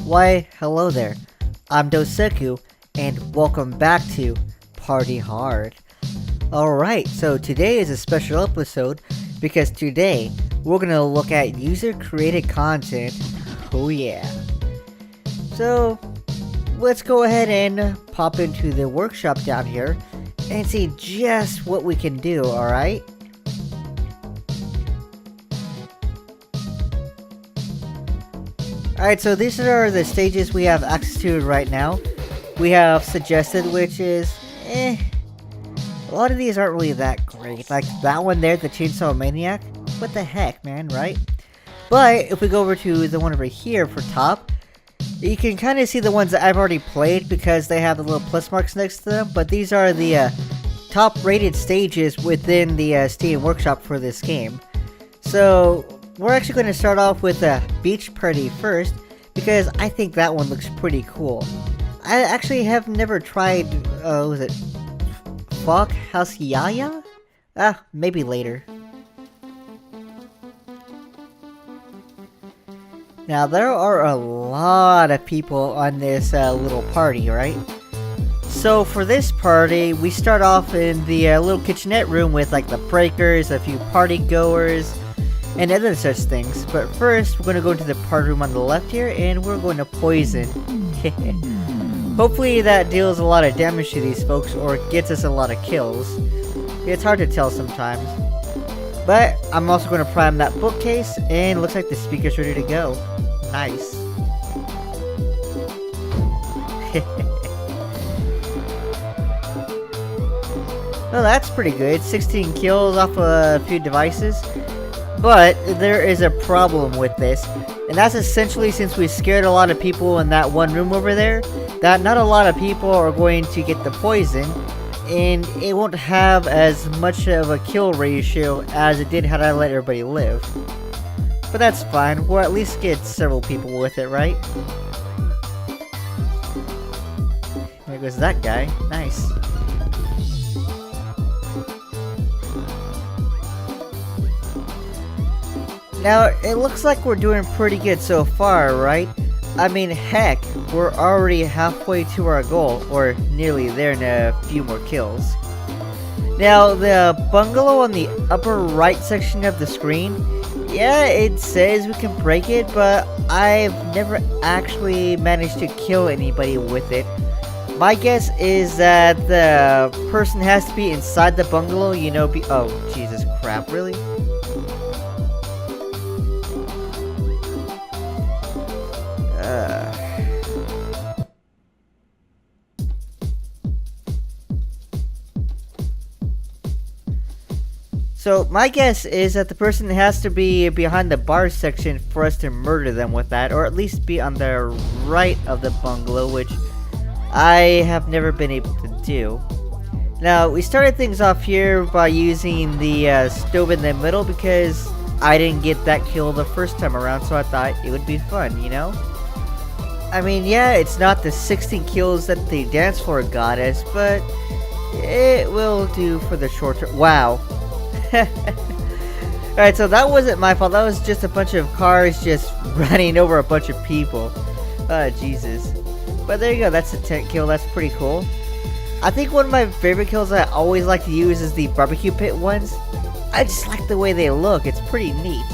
Why, hello there. I'm Doseku, and welcome back to Party Hard. Alright, so today is a special episode because today we're gonna look at user-created content. Oh yeah. So, let's go ahead and pop into the workshop down here and see just what we can do, alright? Alright, so these are the stages we have access to right now. We have suggested, which is, a lot of these aren't really that great. Like that one there, the Chainsaw Maniac. What the heck, man, right? But if we go over to the one over here for top, you can kind of see the ones that I've already played because they have the little plus marks next to them. But these are the top rated stages within the Steam Workshop for this game. So we're actually going to start off with a beach party first because I think that one looks pretty cool. I actually have never tried, was it Fog House Yaya? Maybe later. Now there are a lot of people on this little party, right? So for this party, we start off in the little kitchenette room with like the breakers, a few party goers, and other such things. But first, we're going to go into the party room on the left here, and we're going to poison. Hopefully that deals a lot of damage to these folks, or gets us a lot of kills. It's hard to tell sometimes. But I'm also going to prime that bookcase, and it looks like the speaker's ready to go. Nice. Well, that's pretty good. 16 kills off a few devices. But there is a problem with this, and that's essentially since we scared a lot of people in that one room over there, that not a lot of people are going to get the poison, and it won't have as much of a kill ratio as it did had I let everybody live. But that's fine, we'll at least get several people with it, right? There goes that guy, nice. Now, it looks like we're doing pretty good so far, right? I mean, heck, we're already halfway to our goal, or nearly there in a few more kills. Now, the bungalow on the upper right section of the screen, yeah, it says we can break it, but I've never actually managed to kill anybody with it. My guess is that the person has to be inside the bungalow, you know, oh, Jesus crap, really? So my guess is that the person has to be behind the bar section for us to murder them with that, or at least be on the right of the bungalow, which I have never been able to do. Now, we started things off here by using the stove in the middle because I didn't get that kill the first time around, so I thought it would be fun, you know? I mean, yeah, it's not the 16 kills that the dance floor got us, but it will do for the short term. Wow. Alright, so that wasn't my fault. That was just a bunch of cars just running over a bunch of people. Jesus. But there you go. That's a 10 kill. That's pretty cool. I think one of my favorite kills I always like to use is the barbecue pit ones. I just like the way they look. It's pretty neat.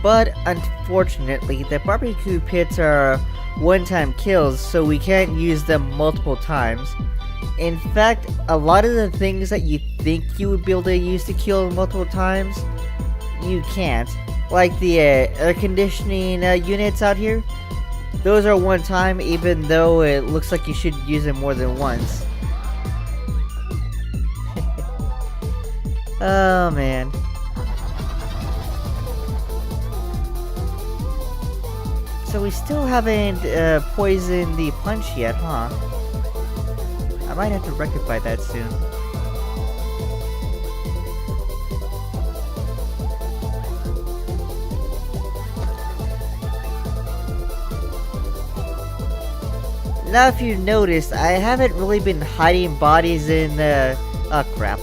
But unfortunately, the barbecue pits are one-time kills, so we can't use them multiple times. In fact, a lot of the things that you think you would be able to use to kill multiple times, you can't. Like the air conditioning units out here, those are one time even though it looks like you should use them more than once. Oh man. So we still haven't poisoned the punch yet, huh? I might have to rectify that soon. Now if you've noticed, I haven't really been hiding bodies in the... oh crap.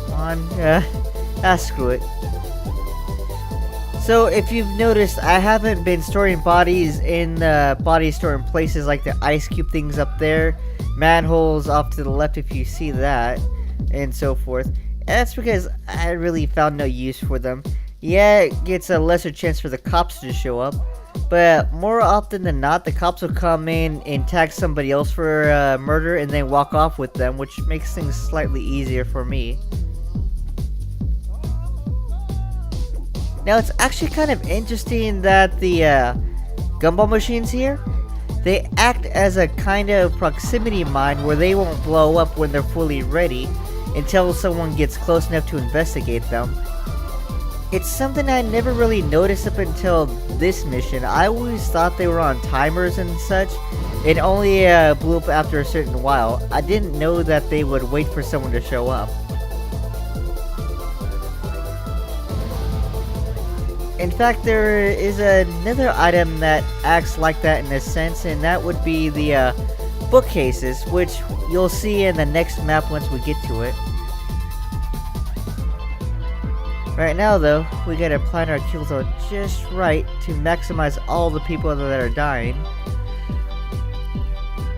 Come on. Screw it. So if you've noticed, I haven't been storing bodies in body storing places like the ice cube things up there, manholes off to the left if you see that, and so forth. And that's because I really found no use for them. Yeah, it gets a lesser chance for the cops to show up, but more often than not, the cops will come in and tag somebody else for murder and then walk off with them, which makes things slightly easier for me. Now, it's actually kind of interesting that the gumball machines here, they act as a kind of proximity mine where they won't blow up when they're fully ready until someone gets close enough to investigate them. It's something I never really noticed up until this mission. I always thought they were on timers and such. It only blew up after a certain while. I didn't know that they would wait for someone to show up. In fact, there is another item that acts like that in a sense, and that would be the bookcases, which you'll see in the next map once we get to it. Right now, though, we gotta plan our kills out just right to maximize all the people that are dying.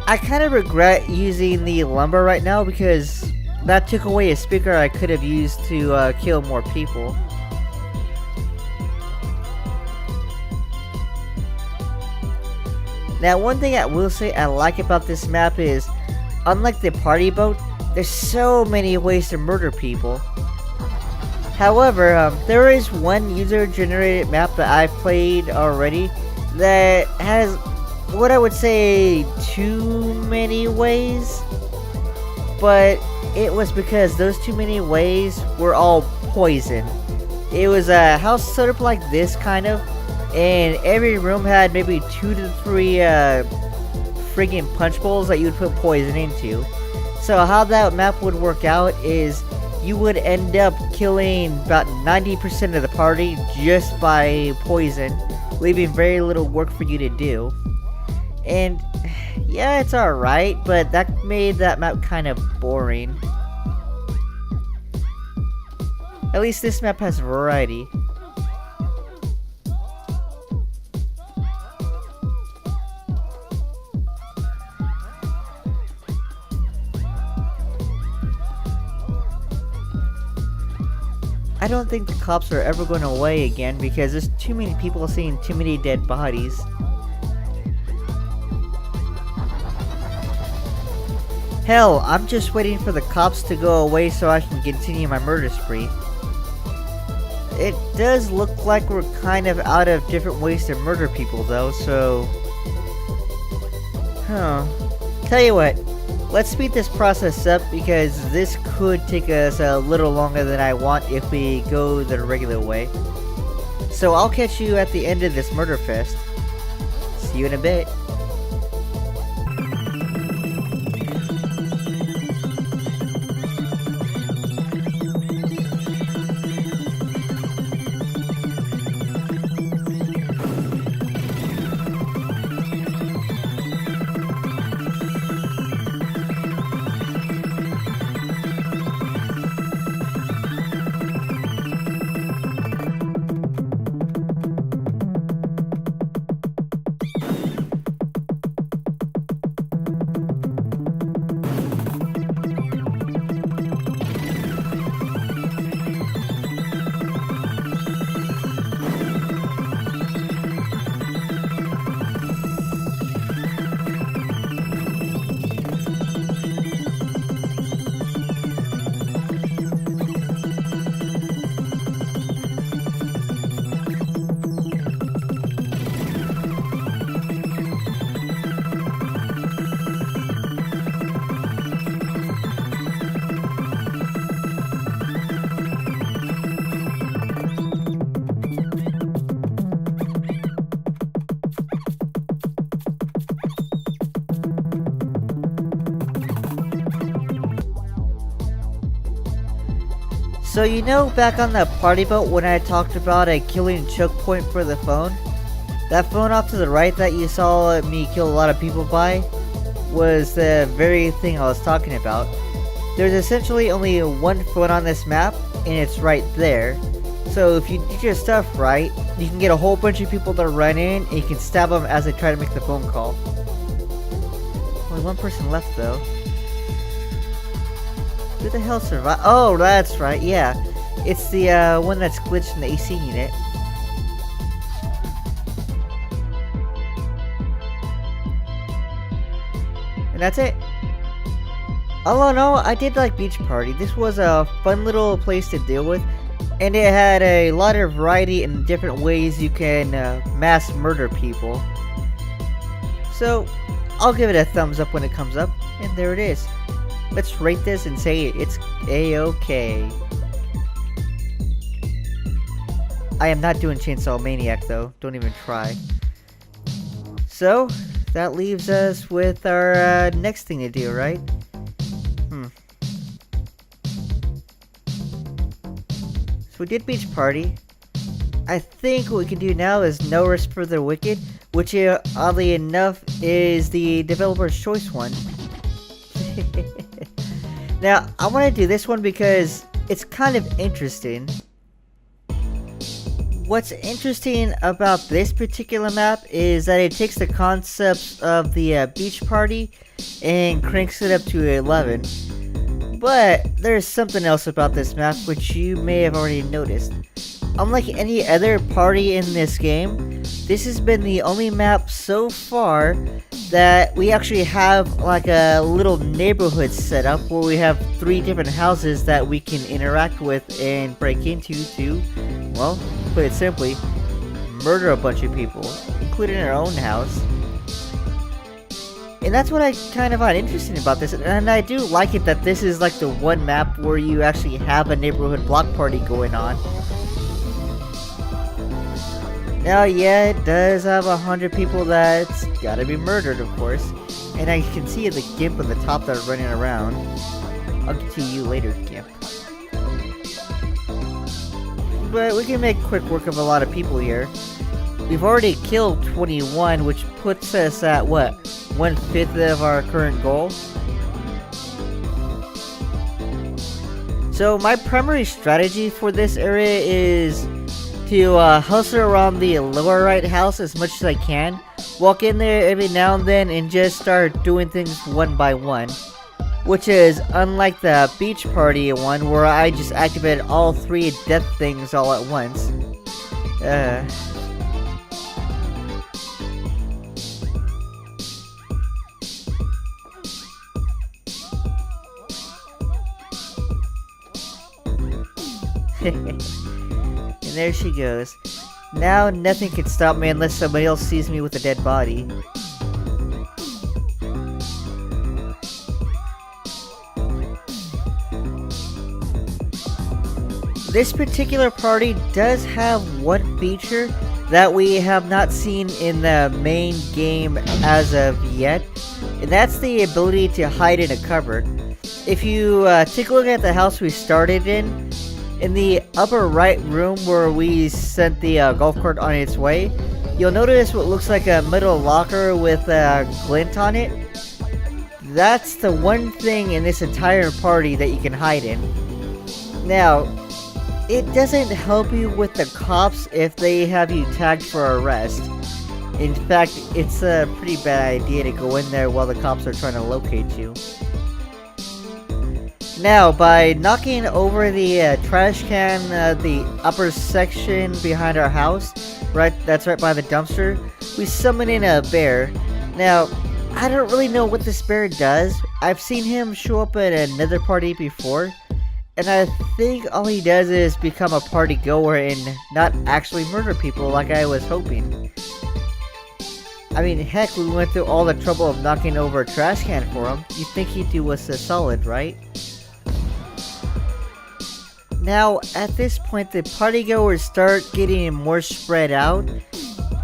I kind of regret using the lumber right now because that took away a speaker I could have used to kill more people. Now, one thing I will say I like about this map is, unlike the party boat, there's so many ways to murder people. However, there is one user-generated map that I've played already that has what I would say too many ways, but it was because those too many ways were all poison. It was a house set up like this, kind of, and every room had maybe 2 to 3 friggin' punch bowls that you would put poison into. So how that map would work out is you would end up killing about 90% of the party just by poison, leaving very little work for you to do. And yeah, it's alright, but that made that map kind of boring. At least this map has variety. I don't think the cops are ever going away again because there's too many people seeing too many dead bodies. Hell, I'm just waiting for the cops to go away so I can continue my murder spree. It does look like we're kind of out of different ways to murder people though, so... Tell you what, let's speed this process up because this could take us a little longer than I want if we go the regular way. So I'll catch you at the end of this murder fest. See you in a bit. So you know back on that party boat when I talked about a killing choke point for the phone? That phone off to the right that you saw me kill a lot of people by was the very thing I was talking about. There's essentially only one phone on this map and it's right there. So if you do your stuff right, you can get a whole bunch of people to run in, and you can stab them as they try to make the phone call. Only one person left though. Who the hell survived? Oh, that's right, yeah. It's the one that's glitched in the AC unit. And that's it. All in all, I did like Beach Party. This was a fun little place to deal with. And it had a lot of variety in different ways you can mass murder people. So, I'll give it a thumbs up when it comes up. And there it is. Let's rate this and say it's A-OK. I am not doing Chainsaw Maniac though. Don't even try. So, that leaves us with our next thing to do, right? So we did Beach Party. I think what we can do now is No Rest for the Wicked, which oddly enough is the developer's choice one. Now, I want to do this one because it's kind of interesting. What's interesting about this particular map is that it takes the concept of the Beach Party and cranks it up to 11. But there's something else about this map which you may have already noticed. Unlike any other party in this game, this has been the only map so far that we actually have like a little neighborhood set up where we have 3 different houses that we can interact with and break into to, well, put it simply, murder a bunch of people, including our own house. And that's what I kind of find interesting about this, and I do like it that this is like the one map where you actually have a neighborhood block party going on. Now, yeah, it does have 100 people that's gotta be murdered, of course. And I can see the Gimp on the top that are running around. I'll get to you later, Gimp. But we can make quick work of a lot of people here. We've already killed 21, which puts us at, what, 1/5 of our current goal? So my primary strategy for this area is to hustle around the lower right house as much as I can. Walk in there every now and then and just start doing things one by one. Which is unlike the Beach Party one where I just activated all 3 death things all at once. And there she goes. Now nothing can stop me unless somebody else sees me with a dead body. This particular party does have one feature that we have not seen in the main game as of yet, and that's the ability to hide in a cupboard. If you take a look at the house we started in the upper right room where we sent the golf cart on its way, you'll notice what looks like a metal locker with a glint on it. That's the one thing in this entire party that you can hide in. Now, it doesn't help you with the cops if they have you tagged for arrest. In fact, it's a pretty bad idea to go in there while the cops are trying to locate you. Now, by knocking over the trash can, the upper section behind our house, that's right by the dumpster, we summon in a bear. Now, I don't really know what this bear does. I've seen him show up at another party before, and I think all he does is become a party goer and not actually murder people like I was hoping. I mean, heck, we went through all the trouble of knocking over a trash can for him. You'd think he'd do us a solid, right? Now, at this point, the partygoers start getting more spread out,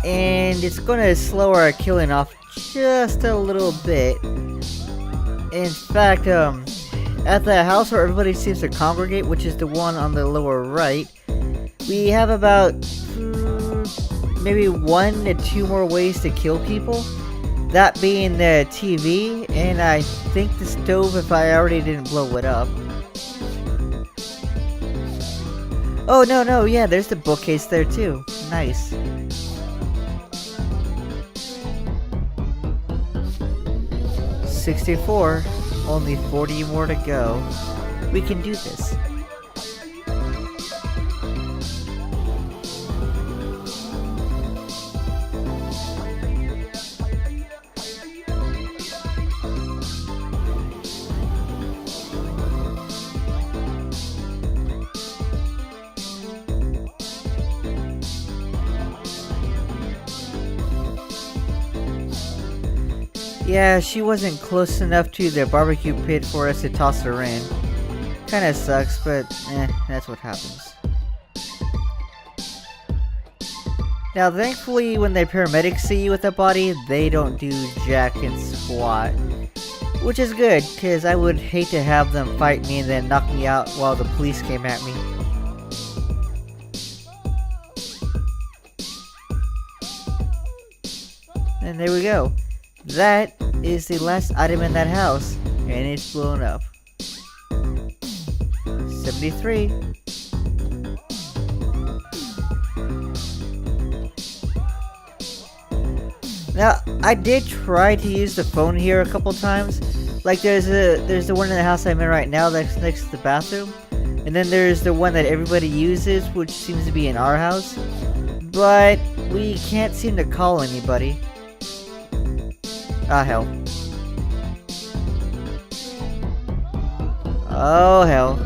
and it's going to slow our killing off just a little bit. In fact, at the house where everybody seems to congregate, which is the one on the lower right, we have about maybe 1 to 2 more ways to kill people. That being the TV, and I think the stove if I already didn't blow it up. Oh, no, no, yeah, there's the bookcase there too. Nice. $64. Only 40 more to go. We can do this. Yeah, she wasn't close enough to the barbecue pit for us to toss her in. Kinda sucks, but that's what happens. Now, thankfully, when the paramedics see you with a body, they don't do jack and squat. Which is good, because I would hate to have them fight me and then knock me out while the police came at me. And there we go. That is the last item in that house, and it's blown up. 73. Now, I did try to use the phone here a couple times. Like there's the one in the house I'm in right now that's next to the bathroom. And then there's the one that everybody uses, which seems to be in our house. But we can't seem to call anybody. Ah, hell. Oh, hell.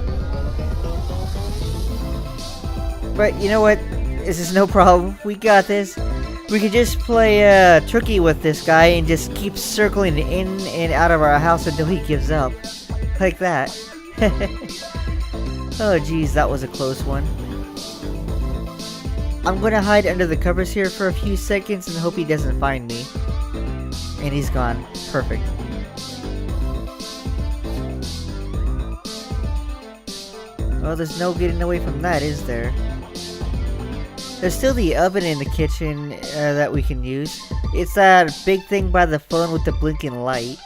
But you know what? This is no problem. We got this. We could just play turkey with this guy and just keep circling in and out of our house until he gives up. Like that. Oh, geez, that was a close one. I'm gonna hide under the covers here for a few seconds and hope he doesn't find me. And he's gone. Perfect. Well, there's no getting away from that, is there? There's still the oven in the kitchen that we can use. It's that big thing by the phone with the blinking light.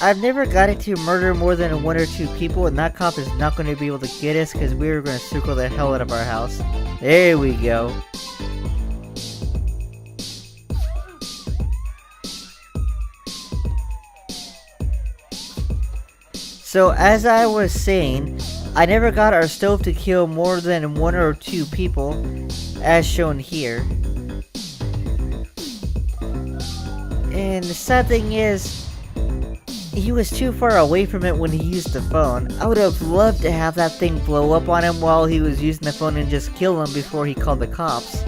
I've never got it to murder more than 1 or 2 people, and that cop is not going to be able to get us because we're going to circle the hell out of our house. There we go. So as I was saying, I never got our stove to kill more than 1 or 2 people, as shown here. And the sad thing is, he was too far away from it when he used the phone. I would have loved to have that thing blow up on him while he was using the phone and just kill him before he called the cops.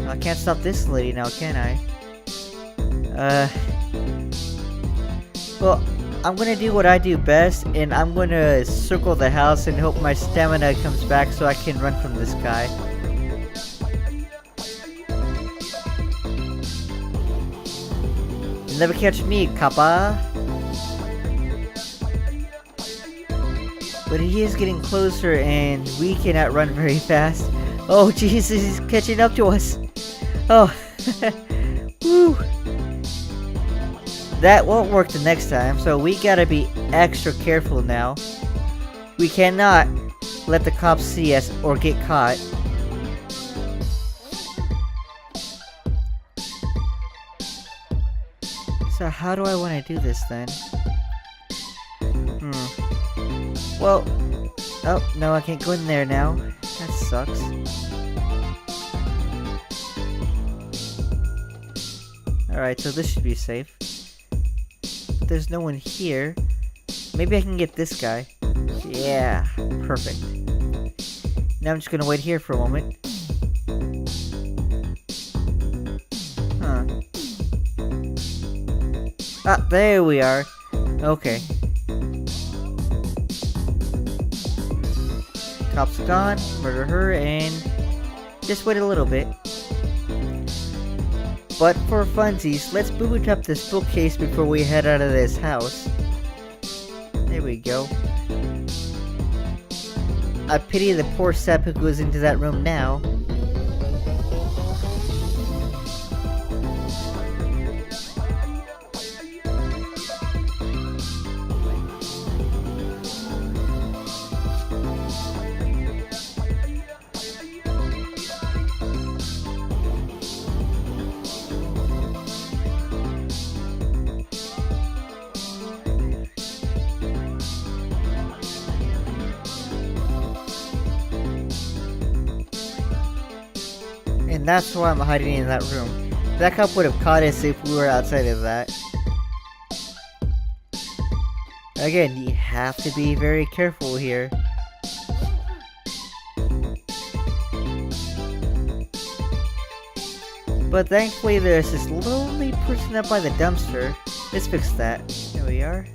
I can't stop this lady now, can I? Well, I'm gonna do what I do best, and I'm gonna circle the house and hope my stamina comes back so I can run from this guy. You'll never catch me, kappa. But he is getting closer, and we cannot run very fast. Oh, Jesus, he's catching up to us. Oh, woo. That won't work the next time, so we gotta be extra careful now. We cannot let the cops see us or get caught. So how do I want to do this then? Well, oh, no, I can't go in there now. That sucks. Alright, so this should be safe. There's no one here. Maybe I can get this guy. Yeah, perfect. Now I'm just gonna wait here for a moment. Huh. Ah, there we are. Okay. Cop's gone. Murder her and just wait a little bit. But for funsies, let's boot up this bookcase before we head out of this house. There we go. I pity the poor sap who goes into that room now. and that's why I'm hiding in that room. That cop would have caught us if we were outside of that. Again, you have to be very careful here. But thankfully there's this lonely person up by the dumpster. Let's fix that. There we are.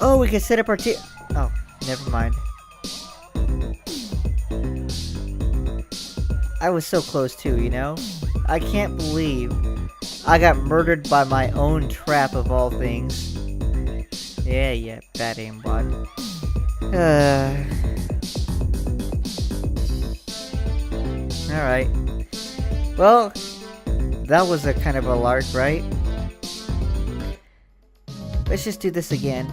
Oh, we can set up our oh, never mind. I was so close too, you know? I can't believe I got murdered by my own trap of all things. Yeah, bad aimbot. Alright. Well, that was a kind of a lark, right? Let's just do this again.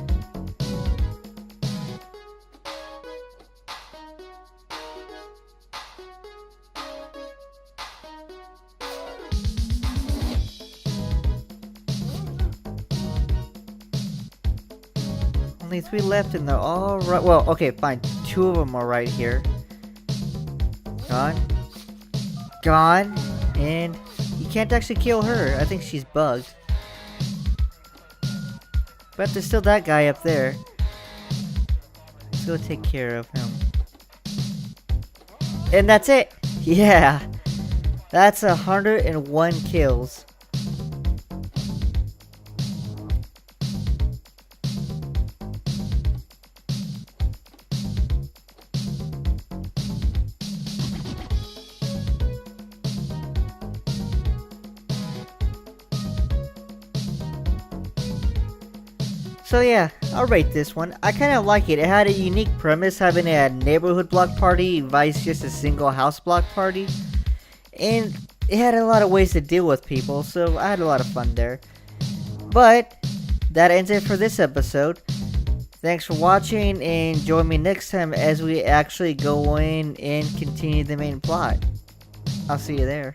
Only 3 left and they're all right. Well, okay, fine. 2 of them are right here. Gone. Gone. And you can't actually kill her. I think she's bugged. But there's still that guy up there. Let's go take care of him. And that's it. Yeah. That's 101 kills. So yeah, I'll rate this one. I kind of like it. It had a unique premise, having a neighborhood block party vice just a single house block party. And it had a lot of ways to deal with people, so I had a lot of fun there. But that ends it for this episode. Thanks for watching, and join me next time as we actually go in and continue the main plot. I'll see you there.